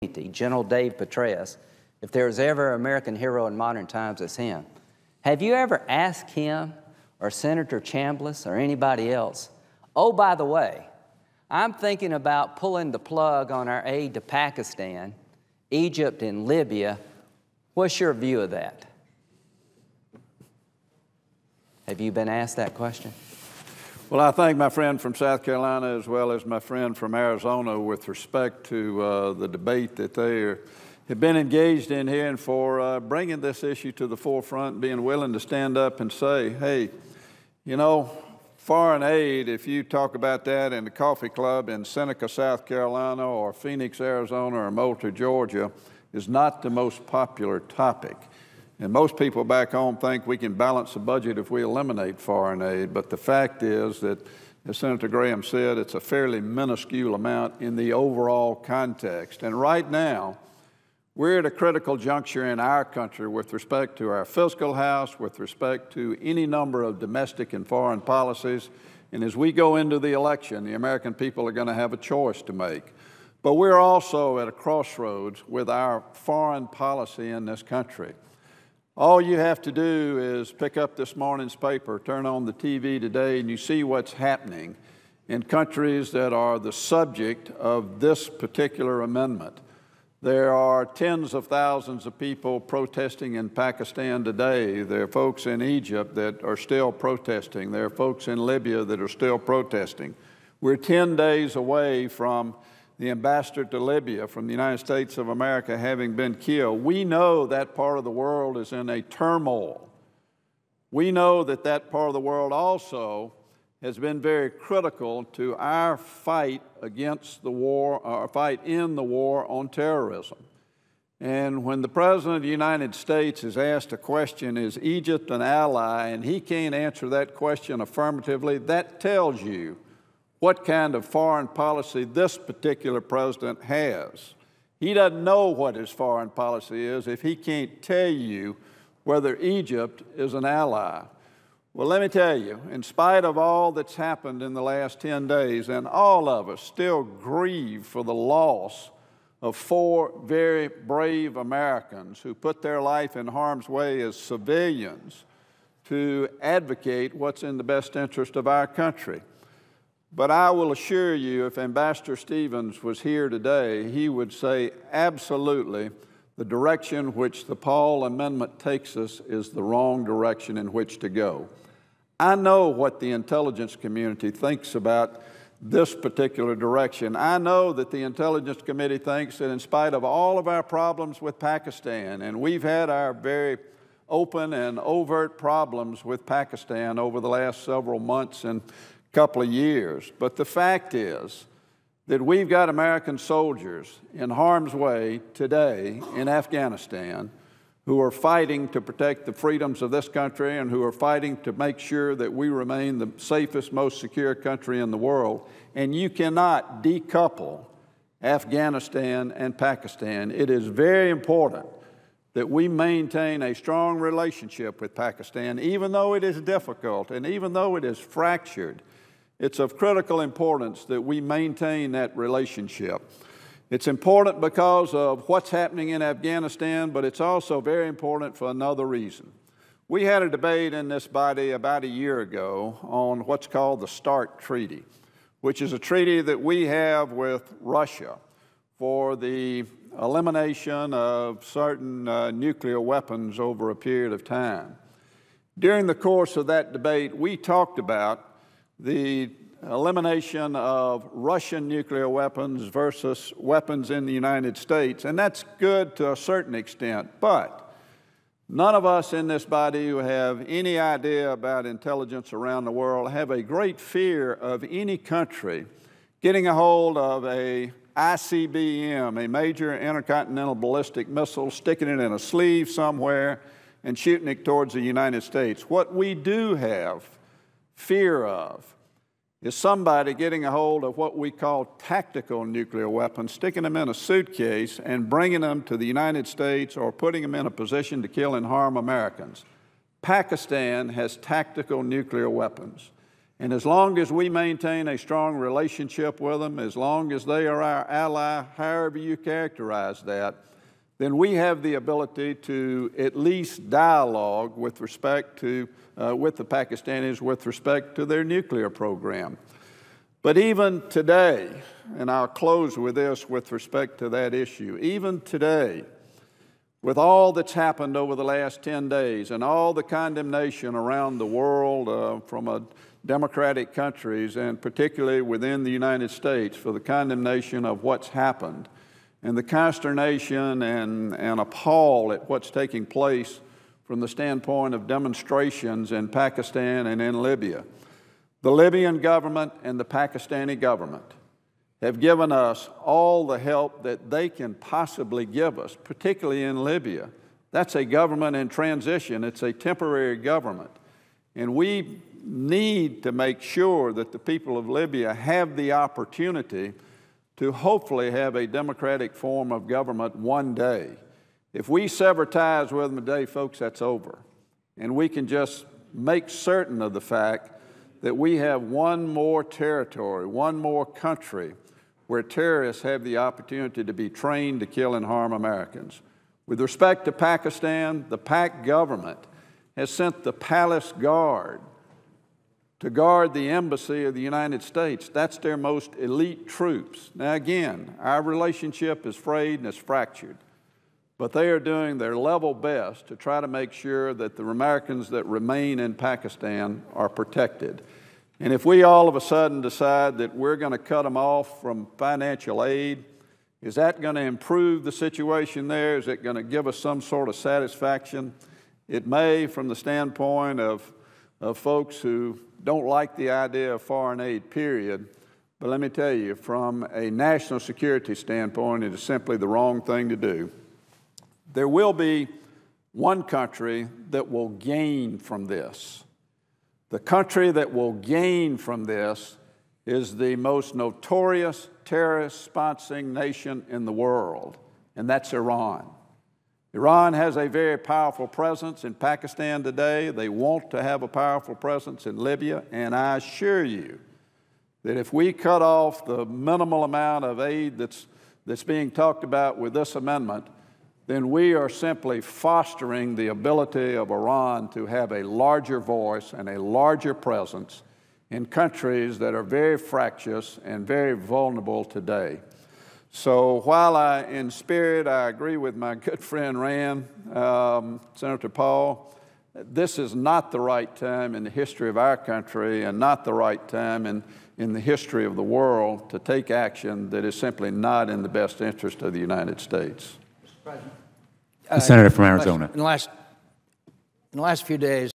General Dave Petraeus, if there was ever an American hero in modern times, it's him. Have you ever asked him or Senator Chambliss or anybody else, oh, by the way, I'm thinking about pulling the plug on our aid to Pakistan, Egypt, and Libya. What's your view of that? Have you been asked that question? Well, I thank my friend from South Carolina as well as my friend from Arizona with respect to the debate that they have been engaged in here and for bringing this issue to the forefront, being willing to stand up and say, hey, you know, foreign aid, if you talk about that in the coffee club in Seneca, South Carolina, or Phoenix, Arizona, or Moultrie, Georgia, is not the most popular topic. And most people back home think we can balance the budget if we eliminate foreign aid, but the fact is that, as Senator Graham said, it's a fairly minuscule amount in the overall context. And right now, we're at a critical juncture in our country with respect to our fiscal house, with respect to any number of domestic and foreign policies. And as we go into the election, the American people are going to have a choice to make. But we're also at a crossroads with our foreign policy in this country. All you have to do is pick up this morning's paper, turn on the TV today, and you see what's happening in countries that are the subject of this particular amendment. There are tens of thousands of people protesting in Pakistan today. There are folks in Egypt that are still protesting. There are folks in Libya that are still protesting. We're 10 days away from the ambassador to Libya from the United States of America having been killed. We know that part of the world is in a turmoil. We know that that part of the world also has been very critical to our fight against the war, or fight in the war on terrorism. And when the President of the United States is asked a question, is Egypt an ally, and he can't answer that question affirmatively, that tells you what kind of foreign policy this particular president has. He doesn't know what his foreign policy is if he can't tell you whether Egypt is an ally. Well, let me tell you, in spite of all that's happened in the last 10 days, and all of us still grieve for the loss of 4 very brave Americans who put their life in harm's way as civilians to advocate what's in the best interest of our country. But I will assure you, if Ambassador Stevens was here today, he would say absolutely the direction which the Paul Amendment takes us is the wrong direction in which to go. I know what the intelligence community thinks about this particular direction. I know that the intelligence committee thinks that in spite of all of our problems with Pakistan, and we've had our very open and overt problems with Pakistan over the last several months and couple of years, but the fact is that we've got American soldiers in harm's way today in Afghanistan who are fighting to protect the freedoms of this country and who are fighting to make sure that we remain the safest, most secure country in the world. And you cannot decouple Afghanistan and Pakistan. It is very important that we maintain a strong relationship with Pakistan, even though it is difficult and even though it is fractured. It's of critical importance that we maintain that relationship. It's important because of what's happening in Afghanistan, but it's also very important for another reason. We had a debate in this body about a year ago on what's called the START Treaty, which is a treaty that we have with Russia for the elimination of certain nuclear weapons over a period of time. During the course of that debate, we talked about the elimination of Russian nuclear weapons versus weapons in the United States, and that's good to a certain extent, but none of us in this body who have any idea about intelligence around the world have a great fear of any country getting a hold of a ICBM, a major intercontinental ballistic missile, sticking it in a sleeve somewhere and shooting it towards the United States. What we do have fear of is somebody getting a hold of what we call tactical nuclear weapons, sticking them in a suitcase and bringing them to the United States or putting them in a position to kill and harm Americans. Pakistan has tactical nuclear weapons. And as long as we maintain a strong relationship with them, as long as they are our ally, however you characterize that, then we have the ability to at least dialogue with respect to, with the Pakistanis with respect to their nuclear program. But even today, and I'll close with this with respect to that issue, even today, with all that's happened over the last 10 days and all the condemnation around the world from democratic countries, and particularly within the United States, for the condemnation of what's happened and the consternation and appall at what's taking place from the standpoint of demonstrations in Pakistan and in Libya. The Libyan government and the Pakistani government have given us all the help that they can possibly give us, particularly in Libya. That's a government in transition. It's a temporary government. And we need to make sure that the people of Libya have the opportunity to hopefully have a democratic form of government one day. If we sever ties with them today, folks, that's over. And we can just make certain of the fact that we have one more territory, one more country where terrorists have the opportunity to be trained to kill and harm Americans. With respect to Pakistan, the Pak government has sent the Palace Guard to guard the embassy of the United States. That's their most elite troops. Now again, our relationship is frayed and it's fractured, but they are doing their level best to try to make sure that the Americans that remain in Pakistan are protected. And if we all of a sudden decide that we're going to cut them off from financial aid, is that going to improve the situation there? Is it going to give us some sort of satisfaction? It may, from the standpoint of folks who don't like the idea of foreign aid, period. But let me tell you, from a national security standpoint, it is simply the wrong thing to do. There will be one country that will gain from this. The country that will gain from this is the most notorious terrorist-sponsoring nation in the world, and that's Iran. Iran has a very powerful presence in Pakistan today. They want to have a powerful presence in Libya, and I assure you that if we cut off the minimal amount of aid that's being talked about with this amendment, then we are simply fostering the ability of Iran to have a larger voice and a larger presence in countries that are very fractious and very vulnerable today. So while in spirit, I agree with my good friend Rand, Senator Paul, this is not the right time in the history of our country and not the right time in the history of the world to take action that is simply not in the best interest of the United States. The Senator from Arizona. In the last few days,